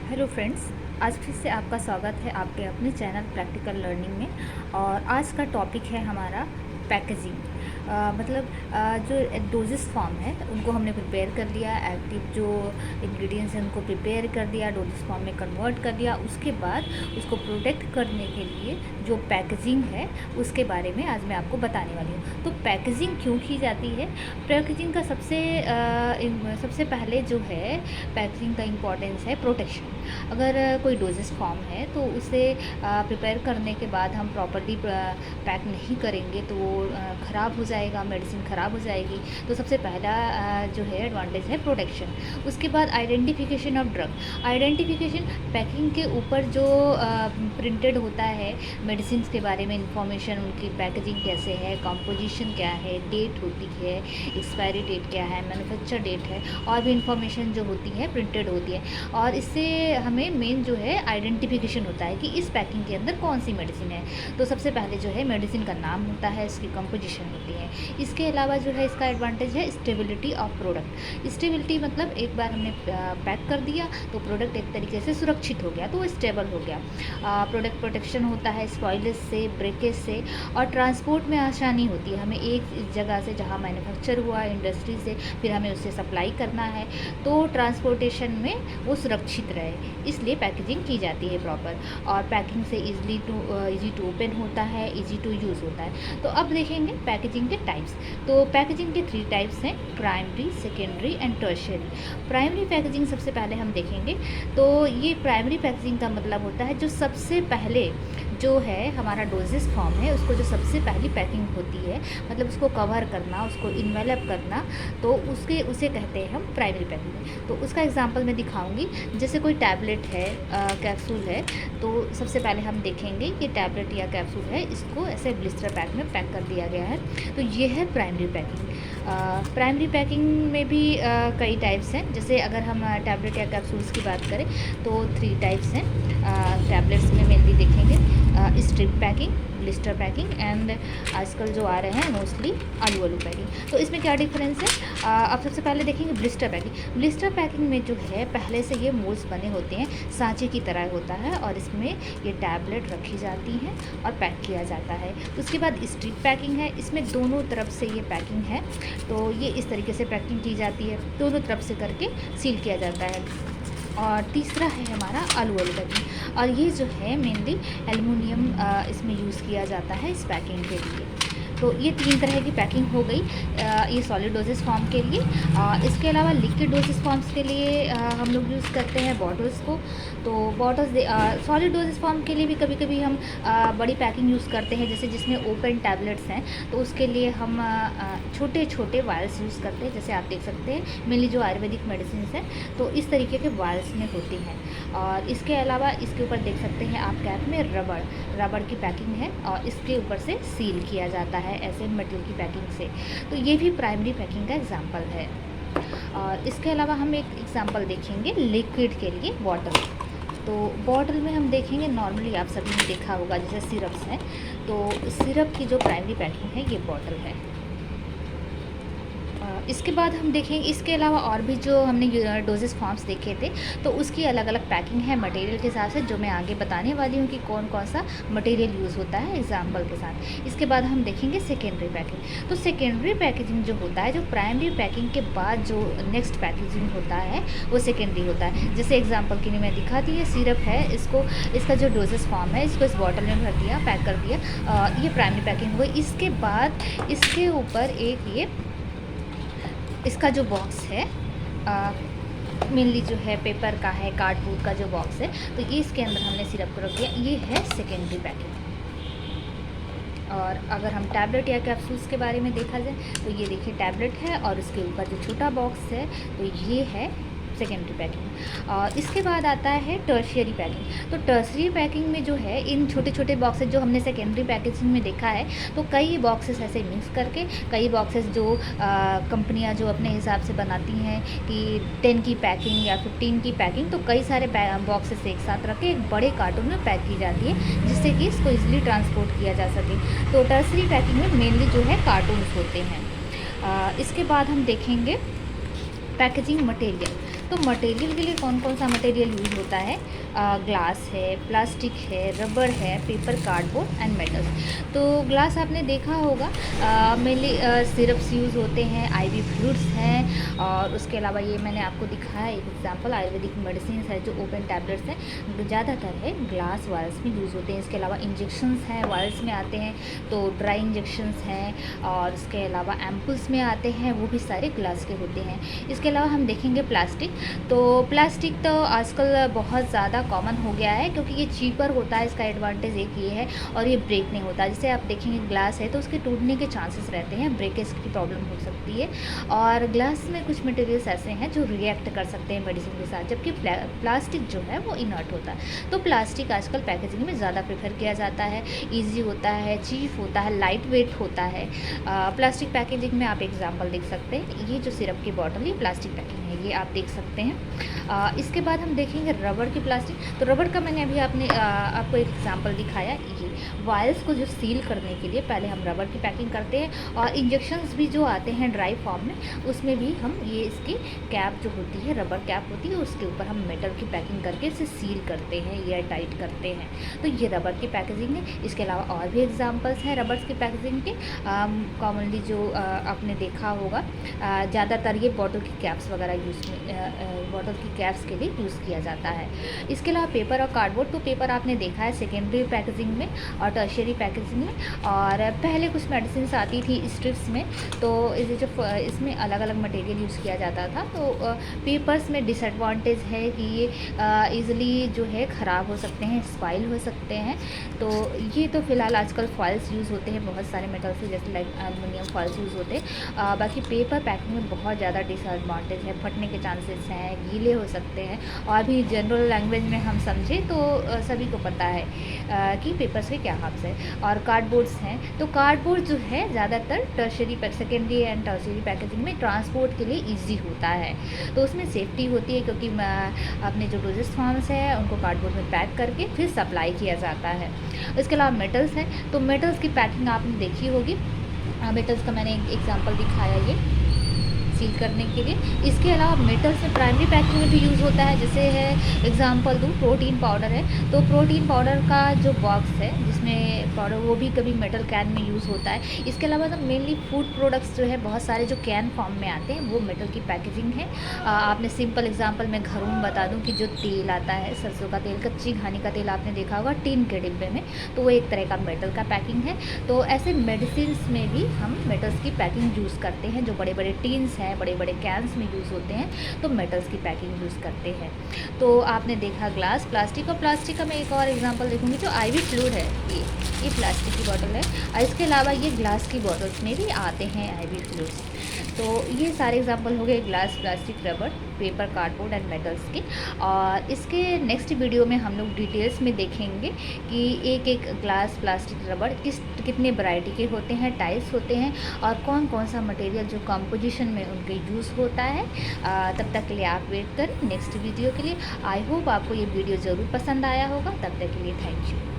Hello friends. आज फिर से आपका स्वागत है आपके अपने चैनल प्रैक्टिकल लर्निंग में। और आज का टॉपिक है हमारा पैकेजिंग। जो डोजेस फॉर्म है उनको हमने प्रिपेयर कर लिया, एक्टिव जो इंग्रेडिएंट्स हैं उनको प्रिपेयर कर दिया, डोजेस फॉर्म में कन्वर्ट कर दिया। उसके बाद उसको प्रोटेक्ट करने के लिए जो पैकेजिंग है उसके बारे में आज मैं आपको बताने वाली हूँ। तो पैकेजिंग क्यों की जाती है? पैकेजिंग का सबसे पहले जो है पैकेजिंग का इम्पोर्टेंस है प्रोटेक्शन। अगर कोई डोजेस फॉर्म है तो उसे प्रिपेयर करने के बाद हम प्रॉपर्ली पैक नहीं करेंगे तो वो ख़राब हो जाएगा, मेडिसिन ख़राब हो जाएगी। तो सबसे पहला जो है एडवांटेज है प्रोटेक्शन। उसके बाद identification of drug. Identification packing के ऊपर जो प्रिंटेड होता है मेडिसिन के बारे में इंफॉर्मेशन, उनकी पैकेजिंग कैसे है, कॉम्पोजिशन क्या है, डेट होती है, एक्सपायरी डेट क्या है, मैन्युफैक्चर डेट है, और भी इंफॉर्मेशन जो होती है प्रिंटेड होती है। और इससे हमें मेन जो है आइडेंटिफिकेशन होता है कि इस पैकिंग के अंदर कौन सी मेडिसिन है। तो सबसे पहले जो है मेडिसिन का नाम होता है, इसकी कंपोजिशन होती है। इसके अलावा जो है इसका एडवांटेज है स्टेबिलिटी ऑफ प्रोडक्ट। स्टेबिलिटी मतलब एक बार हमने पैक कर दिया तो प्रोडक्ट एक तरीके से सुरक्षित हो गया, तो वो स्टेबल हो गया। प्रोडक्ट प्रोटेक्शन होता है स्पॉइलेज से, ब्रेकेज से, और ट्रांसपोर्ट में आसानी होती है। हमें एक जगह से जहाँ मैन्युफैक्चर हुआ इंडस्ट्री से फिर हमें उसे सप्लाई करना है तो ट्रांसपोर्टेशन में वो सुरक्षित रहे, इसलिए पैकेजिंग की जाती है प्रॉपर। और पैकिंग से इजी टू ओपन होता है, इजी टू यूज़ होता है। तो अब देखेंगे पैकेजिंग के टाइप्स। तो पैकेजिंग के 3 टाइप्स हैं, primary, secondary and tertiary. Primary packaging सबसे पहले हम देखेंगे। तो ये प्राइमरी पैकेजिंग का मतलब होता है जो सबसे पहले जो है हमारा डोजेस फॉर्म है उसको जो सबसे पहली पैकिंग होती है, मतलब उसको कवर करना, उसको इन्वेलप करना, तो उसे कहते हैं हम प्राइमरी पैकिंग। तो उसका एग्जांपल मैं दिखाऊंगी। जैसे कोई टैबलेट है, कैप्सूल है, तो सबसे पहले हम देखेंगे कि टैबलेट या कैप्सूल है, इसको ऐसे ब्लिस्टर पैक में पैक कर दिया गया है, तो ये है प्राइमरी पैकिंग। प्राइमरी पैकिंग में भी कई टाइप्स हैं। जैसे अगर हम टैबलेट या कैप्सूल्स की बात करें तो 3 टाइप्स हैं। टैबलेट्स में मेनली देखेंगे strip packing, blister packing, and आजकल जो आ रहे हैं मोस्टली आलू पैकिंग। तो इसमें क्या डिफरेंस है? अब सबसे पहले देखेंगे ब्लिस्टर पैकिंग। ब्लिस्टर पैकिंग में जो है पहले से ये मोल्ड्स बने होते हैं, सांचे की तरह होता है, और इसमें ये टैबलेट रखी जाती हैं और पैक किया जाता है। उसके बाद स्ट्रिप पैकिंग है, इसमें दोनों तरफ से ये पैकिंग है, तो ये इस तरीके से पैकिंग की जाती है, दोनों तरफ से करके सील किया जाता है। और तीसरा है हमारा आलू पैकिंग, और ये जो है मेनली एल्युमिनियम इसमें यूज़ किया जाता है इस पैकिंग के लिए। तो ये 3 तरह की पैकिंग हो गई ये सॉलिड डोजेस फॉर्म के लिए। इसके अलावा लिक्विड डोजेस फॉर्म्स के लिए हम लोग यूज़ करते हैं बॉटल्स को। तो बॉटल्स सॉलिड डोजेस फॉर्म के लिए भी कभी कभी हम बड़ी पैकिंग यूज़ करते हैं, जैसे जिसमें ओपन टैबलेट्स हैं तो उसके लिए हम छोटे छोटे वायल्स यूज़ करते हैं। जैसे आप देख सकते हैं मेनली जो आयुर्वेदिक मेडिसिन हैं तो इस तरीके के वायल्स में होती हैं। और इसके अलावा इसके ऊपर देख सकते हैं आप कैप में रबड़ की पैकिंग है, और इसके ऊपर से सील किया जाता है ऐसे मेटल की पैकिंग से। तो ये भी प्राइमरी पैकिंग का एग्जांपल है। और इसके अलावा हम एक एग्जांपल देखेंगे लिक्विड के लिए, बॉटल। तो बॉटल में हम देखेंगे, नॉर्मली आप सभी ने देखा होगा जैसे सिरप्स हैं, तो सिरप की जो प्राइमरी पैकिंग है ये बॉटल है। इसके बाद हम देखेंगे इसके अलावा और भी जो हमने डोजेस फॉर्म्स देखे थे तो उसकी अलग अलग पैकिंग है मटेरियल के हिसाब से, जो मैं आगे बताने वाली हूँ कि कौन कौन सा मटेरियल यूज़ होता है एग्जाम्पल के साथ। इसके बाद हम देखेंगे सेकेंडरी पैकिंग। तो सेकेंडरी पैकेजिंग जो होता है, जो प्राइमरी पैकिंग के बाद जो नेक्स्ट पैकेजिंग होता है वो सेकेंडरी होता है। जैसे एग्जाम्पल के लिए मैं दिखाती है, सिरप है, इसका जो डोजेस फॉर्म है इसको इस बॉटल में भर दिया, पैक कर दिया, ये प्राइमरी पैकिंग हो गई। इसके बाद इसके ऊपर एक ये इसका जो बॉक्स है मेनली जो है पेपर का है, कार्डबोर्ड का जो बॉक्स है, तो ये इसके अंदर हमने सिरप को रख दिया, ये है सेकेंडरी पैकिंग। और अगर हम टैबलेट या कैप्सूल्स के बारे में देखा जाए तो ये देखिए टैबलेट है और उसके ऊपर जो छोटा बॉक्स है तो ये है सेकेंडरी पैकिंग। और इसके बाद आता है टर्शियरी पैकिंग। तो टर्शियरी पैकिंग में जो है इन छोटे छोटे बॉक्सेस जो हमने सेकेंडरी पैकेजिंग में देखा है, तो कई बॉक्सेस ऐसे मिक्स करके, कई बॉक्सेस जो कंपनियां जो अपने हिसाब से बनाती हैं कि 10 की पैकिंग या 15 की पैकिंग, तो कई सारे बॉक्सेस एक साथ रख के एक बड़े कार्टून में पैक की जाती है जिससे कि इसको ईजिली ट्रांसपोर्ट किया जा सके। तो टर्शियरी पैकिंग में मेनली जो है कार्टून्स होते हैं। इसके बाद हम देखेंगे पैकेजिंग मटेरियल। तो मटेरियल के लिए कौन कौन सा मटेरियल यूज़ होता है? ग्लास है, प्लास्टिक है, रबर है, पेपर, कार्डबोर्ड एंड मेटल्स। तो ग्लास आपने देखा होगा, मेनली सिरप्स यूज़ होते हैं, आईवी फ्लूइड्स हैं, और उसके अलावा ये मैंने आपको दिखाया एक एग्जांपल, आयुर्वेदिक मेडिसिन है जो ओपन टैबलेट्स हैं, ज़्यादातर है ग्लास वायल्स में यूज़ होते हैं। इसके अलावा इंजेक्शंस हैं वायल्स में आते हैं, तो ड्राई इंजेक्शंस हैं, और इसके अलावा एम्पुल्स में आते हैं, वो भी सारे ग्लास के होते हैं। इसके अलावा हम देखेंगे प्लास्टिक। तो प्लास्टिक तो आजकल बहुत ज़्यादा कॉमन हो गया है, क्योंकि ये चीपर होता है, इसका एडवांटेज एक ये है, और ये ब्रेक नहीं होता। जैसे आप देखेंगे ग्लास है तो उसके टूटने के चांसेस रहते हैं, ब्रेकेज की प्रॉब्लम हो सकती है, और ग्लास में कुछ मटेरियल्स ऐसे हैं जो रिएक्ट कर सकते हैं मेडिसिन के साथ, जबकि प्लास्टिक जो है वो इनर्ट होता है। तो प्लास्टिक आजकल पैकेजिंग में ज़्यादा प्रेफर किया जाता है, ईजी होता है, चीप होता है, लाइट वेट होता है। प्लास्टिक पैकेजिंग में आप एग्जांपल देख सकते हैं, ये जो सिरप की बॉटल, ये प्लास्टिक पैकिंग है, ये आप देख सकते हैं। इसके बाद हम देखेंगे रबड़ की प्लास्टिक। तो रबड़ का मैंने अभी आपको एक एग्जांपल दिखाया, ये वायल्स को जो सील करने के लिए पहले हम रबड़ की पैकिंग करते हैं, और इंजेक्शंस भी जो आते हैं ड्राई फॉर्म में, उसमें भी हम ये इसकी कैप जो होती है, रबड़ कैप होती है, उसके ऊपर हम मेटल की पैकिंग करके इसे सील करते हैं, एयर टाइट करते हैं। तो ये रबड़ की पैकेजिंग है। इसके अलावा और भी एग्जांपल्स हैं रबड़ की पैकेजिंग के। कॉमनली जो आपने देखा होगा, ज़्यादातर ये बॉटल की कैप्स वगैरह बॉटल की कैप्स के लिए यूज़ किया जाता है। इसके अलावा पेपर और कार्डबोर्ड। तो पेपर आपने देखा है सेकेंडरी पैकेजिंग में और टर्शियरी पैकेजिंग में, और पहले कुछ मेडिसिन आती थी स्ट्रिप्स में, तो इसमें अलग अलग मटेरियल यूज़ किया जाता था। तो पेपर्स में डिसएडवांटेज है कि ये ईज़िली जो है ख़राब हो सकते हैं, स्पाइल हो सकते हैं। तो ये तो फ़िलहाल आजकल फॉइल्स यूज़ होते हैं बहुत सारे मेटल से, जैसे लाइक एलुमिनियम फॉइल्स यूज़ होते हैं। बाकी पेपर पैकिंग में बहुत ज़्यादा डिसएडवांटेज है, फटने के चांसेस हैं, गीले हो सकते हैं, और भी जनरल लैंग्वेज में हम समझें तो सभी को पता है कि पेपर्स के क्या हार्म्स है। और कार्डबोर्ड्स हैं, तो कार्डबोर्ड जो है ज़्यादातर सेकेंडरी एंड टर्शियरी पैकेजिंग में ट्रांसपोर्ट के लिए ईजी होता है, तो उसमें सेफ्टी होती है, क्योंकि अपने जो डोजेस फॉर्म्स हैं उनको कार्डबोर्ड में पैक करके फिर सप्लाई किया जाता है। इसके अलावा मेटल्स हैं, तो मेटल्स की पैकिंग आपने देखी होगी, मेटल्स का मैंने एक एग्जांपल दिखाया ये सील करने के लिए। इसके अलावा मेटल्स में प्राइमरी पैकिंग में भी यूज़ होता है, जैसे है एग्जांपल दूँ, प्रोटीन पाउडर है, तो प्रोटीन पाउडर का जो बॉक्स है जिसमें पाउडर, वो भी कभी मेटल कैन में यूज़ होता है। इसके अलावा तो मेनली फूड प्रोडक्ट्स जो है बहुत सारे जो कैन फॉर्म में आते हैं वो मेटल की पैकेजिंग है। आपने सिंपल एग्जाम्पल मैं घरों में बता दूँ कि जो तेल आता है, सरसों का तेल, कच्ची घानी का तेल आपने देखा होगा टीन के डिब्बे में, तो वो एक तरह का मेटल का पैकिंग है। तो ऐसे मेडिसिन में भी हम मेटल्स की पैकिंग यूज़ करते हैं, जो बड़े बड़े टीन्स हैं, बड़े बड़े कैंस में यूज़ होते हैं, तो मेटल्स की पैकिंग यूज़ करते हैं। तो आपने देखा ग्लास, प्लास्टिक, और प्लास्टिक का मैं एक और एग्जांपल देखूंगी, जो आईवी फ्लूइड है, ये प्लास्टिक की बॉटल है, और इसके अलावा ये ग्लास की बॉटल्स में भी आते हैं आईवी फ्लूइड्स। तो ये सारे एग्जांपल हो गए glass, plastic, rubber, paper, cardboard and metals के। और इसके नेक्स्ट वीडियो में हम लोग डिटेल्स में देखेंगे कि एक एक ग्लास, प्लास्टिक, रबर कितने वैरायटी के होते हैं, टाइप्स होते हैं, और कौन कौन सा मटेरियल जो कंपोजिशन में उनके यूज़ होता है। तब तक के लिए आप वेट करें नेक्स्ट वीडियो के लिए। आई होप आपको ये वीडियो ज़रूर पसंद आया होगा। तब तक के लिए थैंक यू।